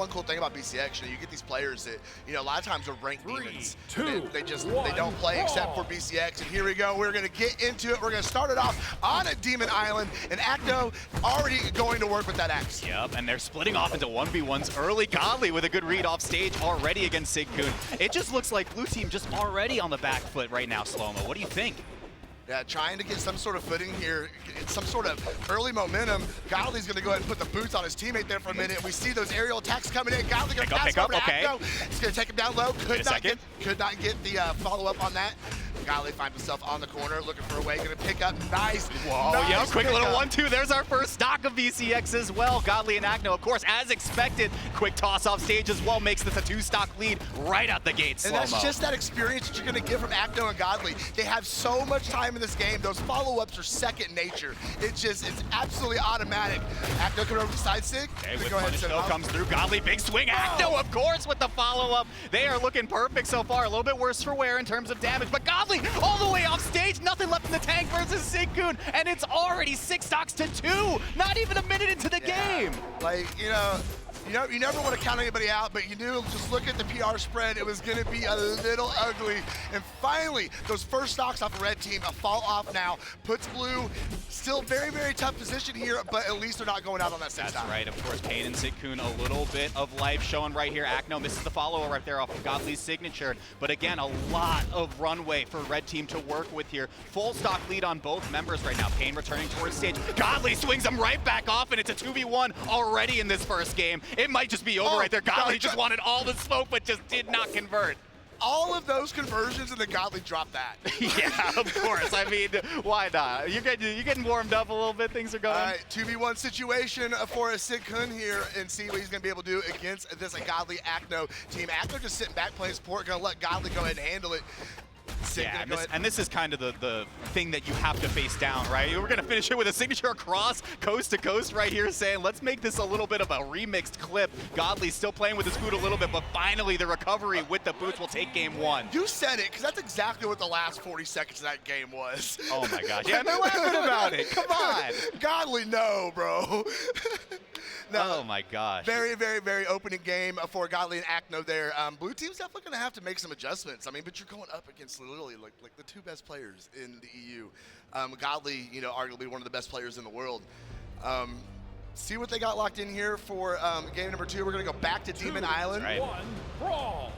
One cool thing about BCX, you get these players that, a lot of times are ranked demons. They don't play except for BCX. And here we go. We're going to get into it. We're going to start it off on a demon island. And acno already going to work with that X. Yep, and they're splitting off into 1v1s early. Godly with a good read off stage already against Sigkun. It just looks like blue team just already on the back foot right now, Slow-Mo. What do you think? Yeah, trying to get some sort of footing here, some sort of early momentum. Godly's going to go ahead and put the boots on his teammate there for a minute. We see those aerial attacks coming in. Godly going to pass over to acno. He's going to take him down low. Could not get the follow-up on that. Godly finds himself on the corner, looking for a way, gonna pick up. Nice. Whoa, nice, yeah, quick little 1-2. There's our first stock of BCX as well. Godly and acno, of course, as expected. Quick toss off stage as well makes this a 2-stock lead right out the gate. And that's just that experience that you're gonna get from acno and Godly. They have so much time in this game. Those follow-ups are second nature. It's absolutely automatic. Acno coming over to the side sig. Okay, with punish though comes through. Godly, big swing. Acno, of course, with the follow-up. They are looking perfect so far. A little bit worse for wear in terms of damage, but Godly all the way off stage, nothing left in the tank versus Sigkun, and it's already 6 stocks to 2, not even a minute into the game. Like, you never want to count anybody out, but you knew, just look at the PR spread, it was going to be a little ugly. And finally, those first stocks off the red team, a fall off now, puts blue still very, very tough position here, but at least they're not going out on that 6 That's right, of course, Pain and Sigkun, a little bit of life showing right here. Acno misses the follow right there off of Godly's signature, but again, a lot of runway for red team to work with here. Full stock lead on both members right now. Pain returning towards stage. Godly swings him right back off, and it's a 2v1 already in this first game. It might just be over right there. Godly just wanted all the smoke, but just did not convert. All of those conversions, and then Godly dropped that. Yeah, of course. I mean, why not? You're getting warmed up a little bit. Things are going. All right, 2v1 situation for a Sigkun here, and see what he's going to be able to do against this Godly acno team. Acno just sitting back playing support, going to let Godly go ahead and handle it. Yeah, and this is kind of the thing that you have to face down, right? We're going to finish it with a signature across coast to coast right here, saying let's make this a little bit of a remixed clip. Godly's still playing with his boot a little bit, but finally the recovery with the boots will take game 1. You said it, because that's exactly what the last 40 seconds of that game was. Oh my gosh, yeah, they're laughing about it. Come on. Godly, no, bro. No, oh my gosh. Very, very, very opening game for Godly and acno there. Blue team's definitely going to have to make some adjustments. I mean, but you're going up against literally like the 2 best players in the EU. Godly, arguably one of the best players in the world. See what they got locked in here for game number 2. We're going to go back to Demon Island. Right. 1, brawl.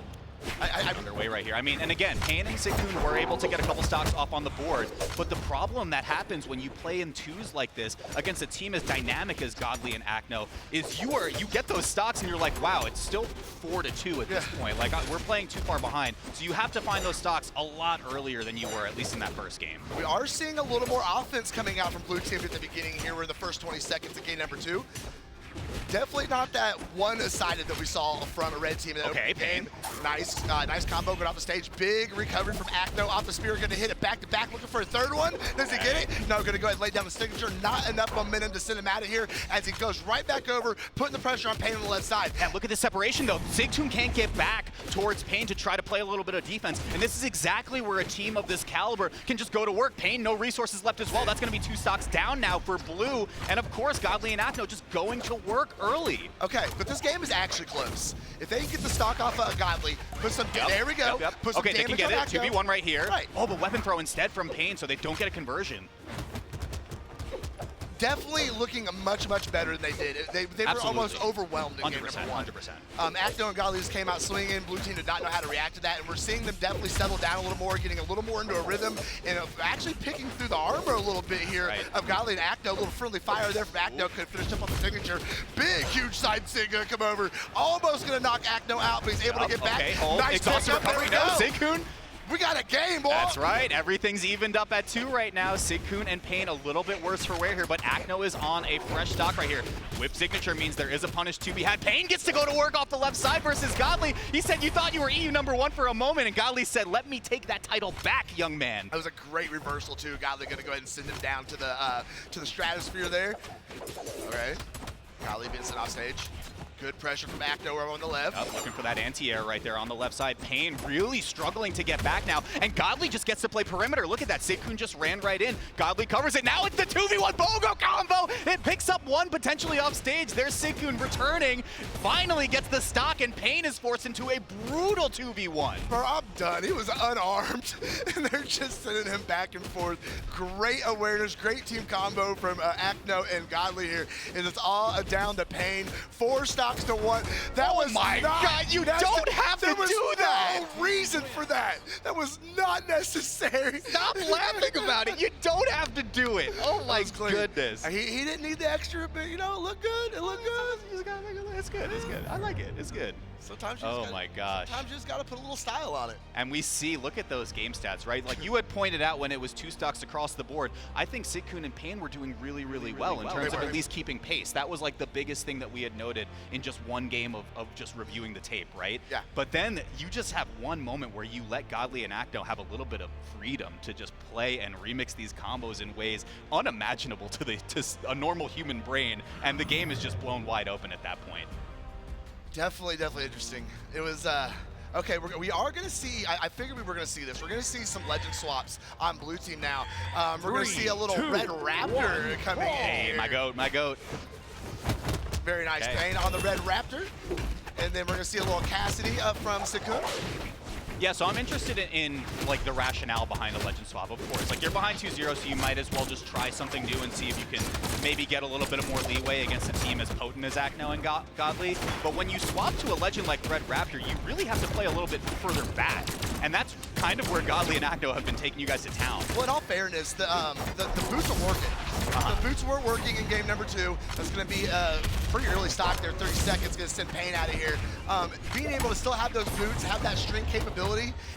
Underway right here. I mean, and again, Pain and Sigkun were able to get a couple stocks off on the board, but the problem that happens when you play in 2s like this against a team as dynamic as Godly and acno is you get those stocks and you're like, wow, it's still 4-2 at this point. Like, we're playing too far behind. So you have to find those stocks a lot earlier than you were, at least in that first game. We are seeing a little more offense coming out from blue team at the beginning here. We're in the first 20 seconds of game number 2. Definitely not that one-sided that we saw from a red team in the opening game. Nice combo going off the stage. Big recovery from acno off the spear. Going to hit it back-to-back, looking for a third one. Does he get it? No, going to go ahead and lay down the signature. Not enough momentum to send him out of here as he goes right back over, putting the pressure on Pain on the left side. And look at the separation, though. Sigkun can't get back towards Pain to try to play a little bit of defense. And this is exactly where a team of this caliber can just go to work. Pain, no resources left as well. That's going to be 2 stocks down now for blue. And of course, Godly and acno just going to work early. Okay, but this game is actually close. If they can get the stock off of Godly, put some, there we go. Put some okay, they can get it. 2v1 right here. Right. Oh, but weapon throw instead from Pain, so they don't get a conversion. Definitely looking much, much better than they did. They were almost overwhelmed in game number 1. 100%. Acno and Godly just came out swinging. Blue team did not know how to react to that, and we're seeing them definitely settle down a little more, getting a little more into a rhythm, and actually picking through the armor a little bit here of Godly and acno. A little friendly fire there from acno. Could finish up on the signature. Big, huge side sig gonna come over. Almost gonna knock acno out, but he's able to get back. Nice exhausted recovery. No, Sigkun. We got a game, boy. That's right. Everything's evened up at 2 right now. Sigkun and Pain a little bit worse for wear here, but acno is on a fresh stock right here. Whip signature means there is a punish to be had. Pain gets to go to work off the left side versus Godly. He said, you thought you were EU #1 for a moment, and Godly said, let me take that title back, young man. That was a great reversal, too. Godly going to go ahead and send him down to the stratosphere there. All right. Godly being sent off stage. Good pressure from acno over on the left. Looking for that anti-air right there on the left side. Pain really struggling to get back now, and Godly just gets to play perimeter. Look at that, Sigkun just ran right in. Godly covers it. Now it's the 2v1 BOGO combo. It picks up one potentially off stage. There's Sigkun returning. Finally gets the stock, and Pain is forced into a brutal 2v1. Bro, I'm done. He was unarmed, and they're just sending him back and forth. Great awareness, great team combo from acno and Godly here. And it's all down to Pain. 4 stocks to 1. That was my God, you don't have to do that. There was no reason for that. That was not necessary. Stop laughing about it. You don't have to do it. Oh my goodness. He didn't need the extra, but you know, it looked good. It looked good. It's good. It's good. I like it. It's good. Sometimes my gosh. Sometimes you just gotta put a little style on it. And we see, look at those game stats, right? Like you had pointed out when it was 2 stocks across the board, I think Sigkun and Pain were doing really well in terms of at least keeping pace. That was like the biggest thing that we had noted in just one game of just reviewing the tape, right? Yeah. But then you just have one moment where you let Godly and acno have a little bit of freedom to just play and remix these combos in ways unimaginable to a normal human brain, and the game is just blown wide open at that point. Definitely interesting. It was, okay, we are going to see, I figured we were going to see this. We're going to see some legend swaps on blue team now. We're going to see a little Red Raptor coming in here. My goat. Very nice, Pain on the Red Raptor. And then we're going to see a little Cassidy up from Sigkun. Yeah, so I'm interested in like the rationale behind the legend swap, of course. Like you're behind 2-0, so you might as well just try something new and see if you can maybe get a little bit of more leeway against a team as potent as acno and Godly. But when you swap to a legend like Red Raptor, you really have to play a little bit further back. And that's kind of where Godly and acno have been taking you guys to town. Well, in all fairness, the boots are working. The boots were working in game number 2. That's going to be pretty early stock there, 30 seconds, going to send Pain out of here. Being able to still have those boots, have that string capability,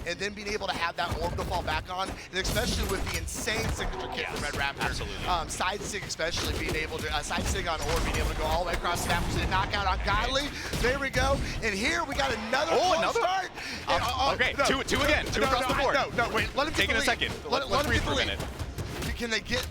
and then being able to have that orb to fall back on, and especially with the insane signature kick from Red Raptor. Absolutely. Side stick especially, being able to, side stick on orb, being able to go all the way across the snap, knockout on Godly. There we go. And here we got another start. Okay, two again, two across the board. No, wait, let him take it a second. Let's breathe for a minute. Can they get...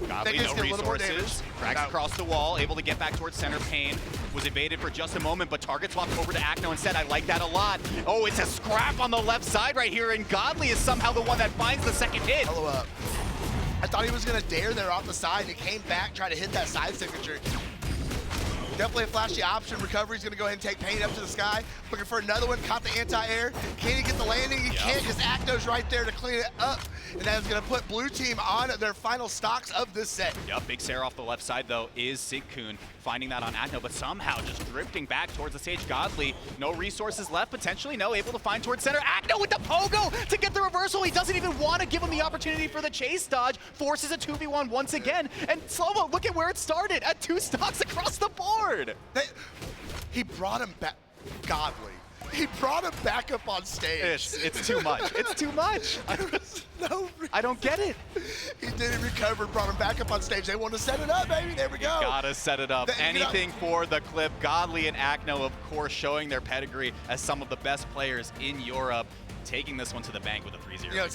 Godly, no resources, cracks across the wall, able to get back towards center. Pain was evaded for just a moment, but target swapped over to acno instead. I like that a lot. Oh, it's a scrap on the left side right here, and Godly is somehow the one that finds the second hit. Follow up. I thought he was going to dare there off the side, and he came back, tried to hit that side signature. Definitely a flashy option. Recovery's going to go ahead and take Pain up to the sky. Looking for another one. Caught the anti-air. Can he get the landing? He can't. Just acno's right there to clean it up. And that is going to put blue team on their final stocks of this set. Yep, big Sarah off the left side, though, is Sigkun. Finding that on acno, but somehow just drifting back towards the stage. Godly, no resources left, potentially. No, able to find towards center. Acno with the pogo to get the reversal. He doesn't even want to give him the opportunity for the chase dodge. Forces a 2v1 once again. And Slow-Mo, look at where it started. At 2 stocks across the board. He brought him back. Godly. He brought him back up on stage. It's too much. It's too much. I don't get it. He didn't recover, brought him back up on stage. They want to set it up, baby. There we go. You gotta set it up. Anything for the clip. Godly and acno, of course, showing their pedigree as some of the best players in Europe, taking this one to the bank with a 3-0.